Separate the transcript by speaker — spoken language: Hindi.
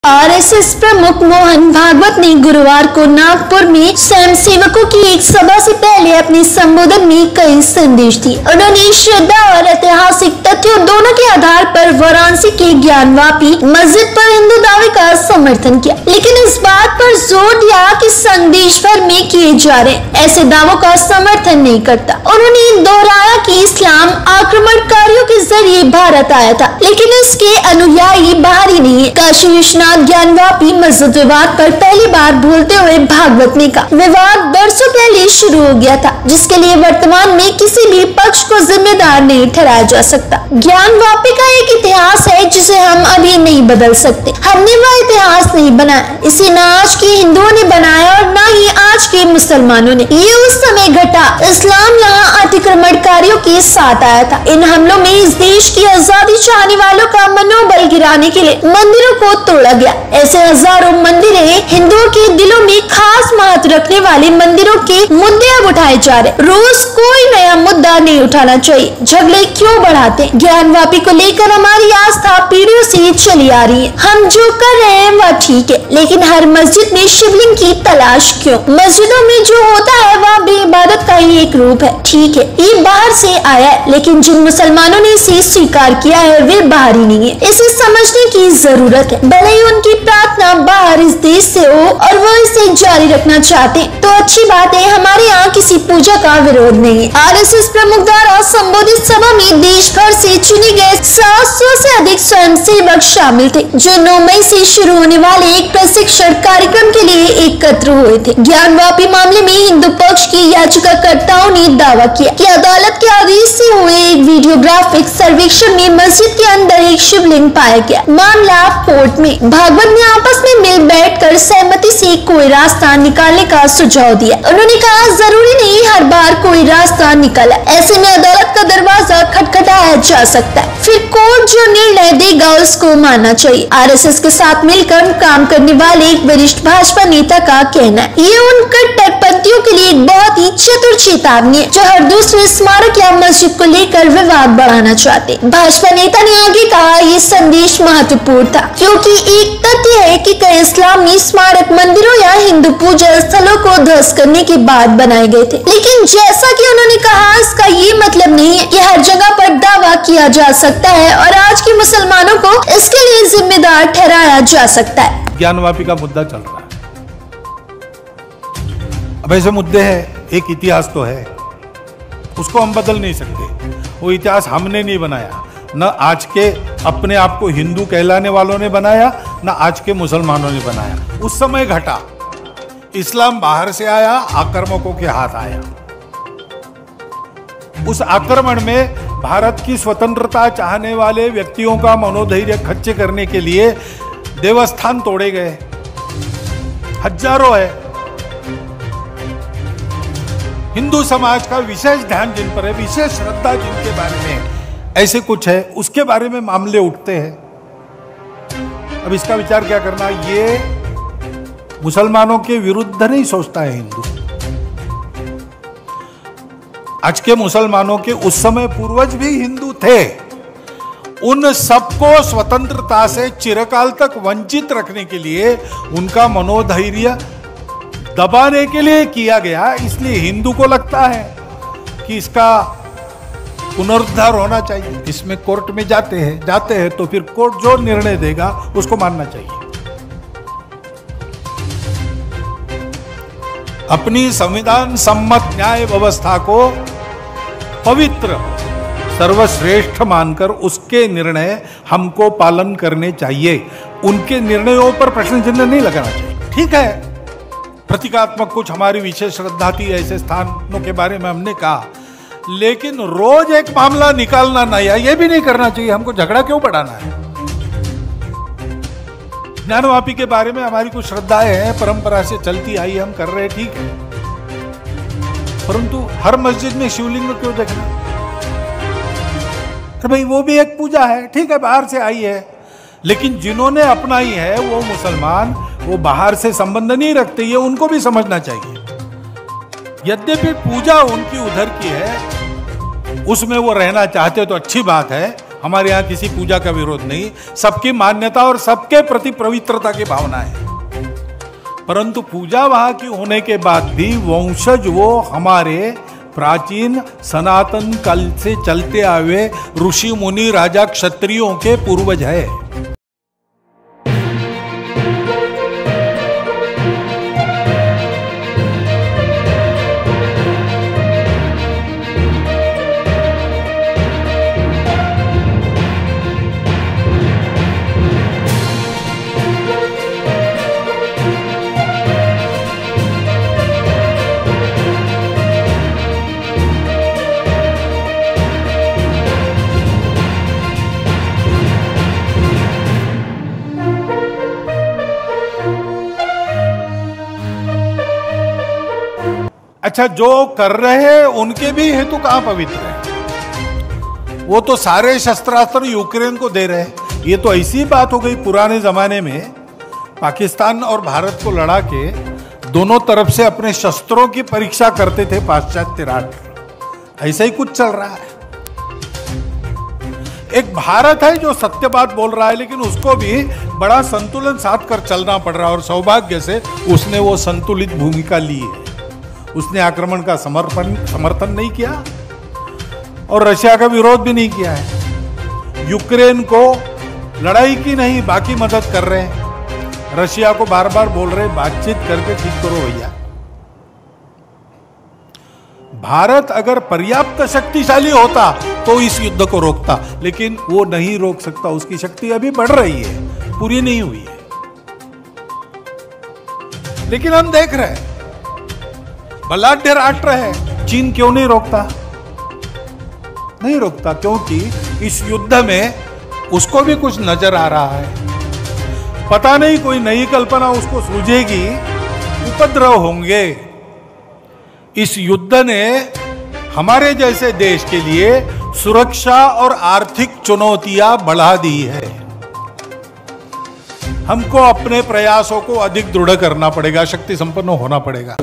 Speaker 1: आरएसएस प्रमुख मोहन भागवत ने गुरुवार को नागपुर में स्वयंसेवकों की एक सभा से पहले अपने संबोधन में कई संदेश दिए। उन्होंने श्रद्धा और ऐतिहासिक तथ्यों दोनों के आधार पर वाराणसी के ज्ञानवापी मस्जिद पर हिंदू दावे का समर्थन किया, लेकिन इस बात पर जोर दिया कि संदेश भर में किए जा रहे ऐसे दावों का समर्थन नहीं करता। उन्होंने दोहराया कि इस्लाम आक्रमणकारियों के जरिए भारत आया था, लेकिन इसके अनुयायी बाहरी नहीं है। काशी विश्वनाथ ज्ञानवापी मस्जिद विवाद पर पहली बार बोलते हुए भागवत ने कहा, विवाद बरसों पहले शुरू हो गया था, जिसके लिए वर्तमान में किसी भी पक्ष को जिम्मेदार नहीं ठहराया जा सकता। ज्ञानवापी का एक इतिहास है जिसे हम अभी नहीं बदल सकते। हमने वह इतिहास नहीं बनाया, इसे न आज के हिंदुओं ने बनाया और न ही आज के मुसलमानों ने। ये उस समय घटा, इस्लाम यहाँ अतिक्रमणकारियों के साथ आया था। इन हमलों में इस देश की आजादी चाहने वालों का मनोबल गिराने के लिए मंदिरों को तोड़ा गया। ऐसे हजारों मंदिर हैं, हिंदुओं के दिलों में खास महत्व रखने वाले मंदिरों के मुद्दे अब उठाए जा रहे। रोज कोई नया मुद्दा नहीं उठाना चाहिए, झगड़े क्यों बढ़ाते। ज्ञानवापी को लेकर हमारी आस्था पीढ़ियों से चली आ रही है। हम जो कर रहे हैं वह ठीक है, लेकिन हर मस्जिद में शिवलिंग की तलाश क्यों। मस्जिदों में जो होता है वह भी इबादत का ही एक रूप है। ठीक है, ये बाहर से आया है, लेकिन जिन मुसलमानों ने इसे स्वीकार किया है वे बाहरी नहीं है। इसे समझने की जरूरत है। भले ही उनकी प्रार्थना बाहर इस देश से हो और वो इसे जारी रखना चाहते तो अच्छी बात है। हमारे यहाँ किसी पूजा का विरोध नहीं है। आरएसएस प्रमुख द्वारा संबोधित सभा में देश भर से चुने गए 700 से अधिक स्वयंसेवक शामिल थे, जो 9 मई से शुरू होने वाले एक प्रशिक्षण कार्यक्रम के लिए एकत्र हुए थे। ज्ञानवापी मामले में हिंदू पक्ष की याचिकाकर्ताओं ने दावा किया कि अदालत के आदेश से हुए एक वीडियोग्राफिक सर्वेक्षण में मस्जिद के अंदर एक शिवलिंग पाया गया। मामला कोर्ट में। भागवत ने आपस में मिल बैठकर सहमति से कोई रास्ता निकालने का सुझाव दिया। उन्होंने कहा, जरूरी नहीं हर बार कोई रास्ता निकाला, ऐसे में अदालत का दरवाजा खटखटाया जा सकता है, फिर कोर्ट जो निर्णय देगा उसको मानना चाहिए। आरएसएस के साथ मिलकर काम करने वाले एक वरिष्ठ भाजपा नेता का कहना है, ये उन कट्टरपंथियों के लिए एक बहुत ही चतुर चेतावनी है, जो हर दूसरे स्मारक या मस्जिद को लेकर विवाद बढ़ाना चाहते। भाजपा नेता ने आगे कहा, ये संदेश महत्वपूर्ण था, क्योंकि एक तथ्य है कि कई इस्लामी स्मारक मंदिरों या हिंदू पूजा स्थलों को ध्वस्त करने के बाद बनाए गए थे। लेकिन जैसा कि उन्होंने कहा, इसका ये मतलब नहीं है कि हर जगह पर दावा किया जा सकता है और आज के मुसलमानों को इसके लिए जिम्मेदार ठहराया जा सकता है।
Speaker 2: ज्ञानवापी का मुद्दा चल रहा है। अब ऐसे मुद्दे हैं, एक इतिहास तो है, उसको हम बदल नहीं सकते। वो इतिहास हमने नहीं बनाया, न आज के अपने आप को हिंदू कहलाने वालों ने बनाया, न आज के मुसलमानों ने बनाया। उस समय घटा, इस्लाम बाहर से आया, आक्रमकों के हाथ आया। उस आक्रमण में भारत की स्वतंत्रता चाहने वाले व्यक्तियों का मनोधैर्य खच्चे करने के लिए देवस्थान तोड़े गए, हजारों है। हिंदू समाज का विशेष ध्यान जिन पर है, विशेष श्रद्धा जिनके बारे में ऐसे कुछ है, उसके बारे में मामले उठते हैं। अब इसका विचार क्या करना, ये मुसलमानों के विरुद्ध नहीं सोचता है हिंदू। आज के मुसलमानों के उस समय पूर्वज भी हिंदू थे। उन सबको स्वतंत्रता से चिरकाल तक वंचित रखने के लिए, उनका मनोधैर्य दबाने के लिए किया गया। इसलिए हिंदू को लगता है कि इसका पुनरुद्धार होना चाहिए। इसमें कोर्ट में जाते हैं तो फिर कोर्ट जो निर्णय देगा उसको मानना चाहिए। अपनी संविधान सम्मत न्याय व्यवस्था को पवित्र सर्वश्रेष्ठ मानकर उसके निर्णय हमको पालन करने चाहिए। उनके निर्णयों पर प्रश्न चिन्ह नहीं लगाना चाहिए। ठीक है, प्रतीकात्मक कुछ हमारी विशेष श्रद्धा थी, ऐसे स्थानों के बारे में हमने कहा, लेकिन रोज एक मामला निकालना नया, ये भी नहीं करना चाहिए। हमको झगड़ा क्यों बढ़ाना है। ज्ञानवापी के बारे में हमारी कुछ श्रद्धाएं हैं, परंपरा से चलती आई, हम कर रहे, ठीक है, परंतु हर मस्जिद में शिवलिंग क्यों देखना। अरे भाई, वो भी एक पूजा है, ठीक है, बाहर से आई है, लेकिन जिन्होंने अपनाई है वो मुसलमान, वो बाहर से संबंध नहीं रखते, ये उनको भी समझना चाहिए। यद्यपि पूजा उनकी उधर की है, उसमें वो रहना चाहते तो अच्छी बात है, हमारे यहाँ किसी पूजा का विरोध नहीं, सबकी मान्यता और सबके प्रति पवित्रता की भावना है। परंतु पूजा वहां की होने के बाद भी वंशज वो हमारे प्राचीन सनातन काल से चलते आए ऋषि मुनि राजा क्षत्रियों के पूर्वज है। अच्छा, जो कर रहे हैं उनके भी हेतु कहां पवित्र है? वो तो सारे शस्त्रास्त्र यूक्रेन को दे रहे हैं। ये तो ऐसी बात हो गई, पुराने जमाने में पाकिस्तान और भारत को लड़ा के दोनों तरफ से अपने शस्त्रों की परीक्षा करते थे पाश्चात्य राष्ट्र। ऐसा ही कुछ चल रहा है। एक भारत है जो सत्य बात बोल रहा है, लेकिन उसको भी बड़ा संतुलन साध कर चलना पड़ रहा है, और सौभाग्य से उसने वो संतुलित भूमिका ली है। उसने आक्रमण का समर्थन नहीं किया और रशिया का विरोध भी नहीं किया है। यूक्रेन को लड़ाई की नहीं, बाकी मदद कर रहे हैं। रशिया को बार बार बोल रहे बातचीत करके ठीक करो भैया। भारत अगर पर्याप्त शक्तिशाली होता तो इस युद्ध को रोकता, लेकिन वो नहीं रोक सकता। उसकी शक्ति अभी बढ़ रही है, पूरी नहीं हुई है। लेकिन हम देख रहे हैं बलाढ्य राष्ट्र है, चीन क्यों नहीं रोकता? नहीं रोकता क्योंकि इस युद्ध में उसको भी कुछ नजर आ रहा है। पता नहीं कोई नई कल्पना उसको सूझेगी, उपद्रव होंगे। इस युद्ध ने हमारे जैसे देश के लिए सुरक्षा और आर्थिक चुनौतियां बढ़ा दी है। हमको अपने प्रयासों को अधिक दृढ़ करना पड़ेगा, शक्ति संपन्न होना पड़ेगा।